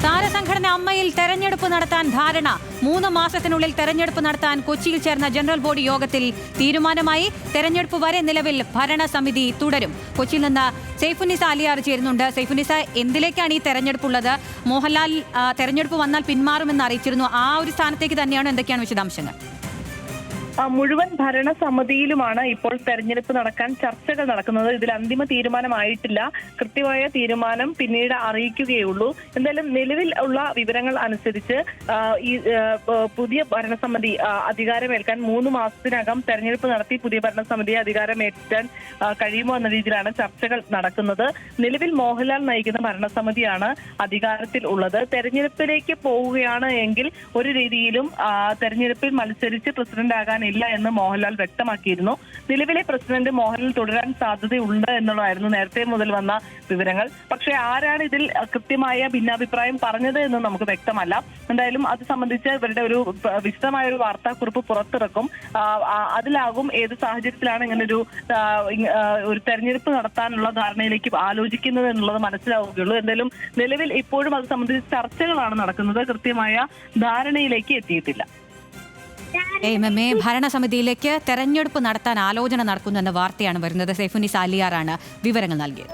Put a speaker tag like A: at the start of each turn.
A: താരസംഘടന അമ്മയിൽ തെരഞ്ഞെടുപ്പ് നടത്താൻ ധാരണ. 3 മാസത്തിനുള്ളിൽ തെരഞ്ഞെടുപ്പ് നടത്താൻ കൊച്ചിയിൽ ചേർന്ന ജനറൽ ബോഡി യോഗത്തിൽ തീരുമാനമായി. തെരഞ്ഞെടുപ്പ് വരെ നിലവിൽ ഭരണസമിതി തുടരും. കൊച്ചിയിൽ നിന്ന് സൈഫുന്നിസ അലിയാർ ചേരുന്നുണ്ട്. സൈഫുന്നിസ, എന്തിലേക്കാണ് ഈ തെരഞ്ഞെടുപ്പുള്ളത്? മോഹൻലാൽ തെരഞ്ഞെടുപ്പ് വന്നാൽ പിന്മാറുമെന്ന് അറിയിച്ചിരുന്നു. ആ ഒരു സ്ഥാനത്തേക്ക് തന്നെയാണ്. എന്തൊക്കെയാണ് വിശദാംശങ്ങൾ?
B: മുഴുവൻ ഭരണസമിതിയിലുമാണ് ഇപ്പോൾ തെരഞ്ഞെടുപ്പ് നടക്കാൻ ചർച്ചകൾ നടക്കുന്നത്. ഇതിൽ അന്തിമ തീരുമാനമായിട്ടില്ല. കൃത്യമായ തീരുമാനം പിന്നീട് അറിയിക്കുകയുള്ളൂ. എന്തായാലും നിലവിൽ ഉള്ള വിവരങ്ങൾ അനുസരിച്ച് ഈ പുതിയ ഭരണസമിതി അധികാരമേൽക്കാൻ 3 മാസത്തിനകം തെരഞ്ഞെടുപ്പ് നടത്തി പുതിയ ഭരണസമിതിയെ അധികാരമേറ്റാൻ കഴിയുമോ എന്ന രീതിയിലാണ് ചർച്ചകൾ നടക്കുന്നത്. നിലവിൽ മോഹൻലാൽ നയിക്കുന്ന ഭരണസമിതിയാണ് അധികാരത്തിൽ ഉള്ളത്. തെരഞ്ഞെടുപ്പിലേക്ക് പോവുകയാണ് എങ്കിൽ ഒരു രീതിയിലും തെരഞ്ഞെടുപ്പിൽ മത്സരിച്ച് പ്രസിഡന്റ് ആകാൻ ഇല്ല എന്ന് മോഹൻലാൽ വ്യക്തമാക്കിയിരുന്നു. നിലവിലെ പ്രസിഡന്റ് മോഹൻലാൽ തുടരാൻ സാധ്യതയുണ്ട് എന്നുള്ളതായിരുന്നു നേരത്തെ മുതൽ വന്ന വിവരങ്ങൾ. പക്ഷേ ആരാണ് ഇതിൽ കൃത്യമായ ഭിന്നാഭിപ്രായം പറഞ്ഞത് എന്ന് നമുക്ക് വ്യക്തമല്ല. എന്തായാലും അത് സംബന്ധിച്ച് ഇവരുടെ ഒരു വിശദമായ ഒരു വാർത്താക്കുറിപ്പ് പുറത്തിറക്കും. അതിലാകും ഏത് സാഹചര്യത്തിലാണ് ഇങ്ങനൊരു തെരഞ്ഞെടുപ്പ് നടത്താനുള്ള ധാരണയിലേക്ക് ആലോചിക്കുന്നത് എന്നുള്ളത് മനസ്സിലാവുകയുള്ളൂ. എന്തായാലും നിലവിൽ ഇപ്പോഴും അത് സംബന്ധിച്ച് ചർച്ചകളാണ് നടക്കുന്നത്. കൃത്യമായ ധാരണയിലേക്ക് എത്തിയിട്ടില്ല.
A: ഭരണസമിതിയിലേക്ക് തെരഞ്ഞെടുപ്പ് നടത്താൻ ആലോചന നടക്കുന്നു എന്ന വാർത്തയാണ് വരുന്നത്. സൈഫുന്നിസ അലിയാറാണ് വിവരങ്ങൾ നൽകിയത്.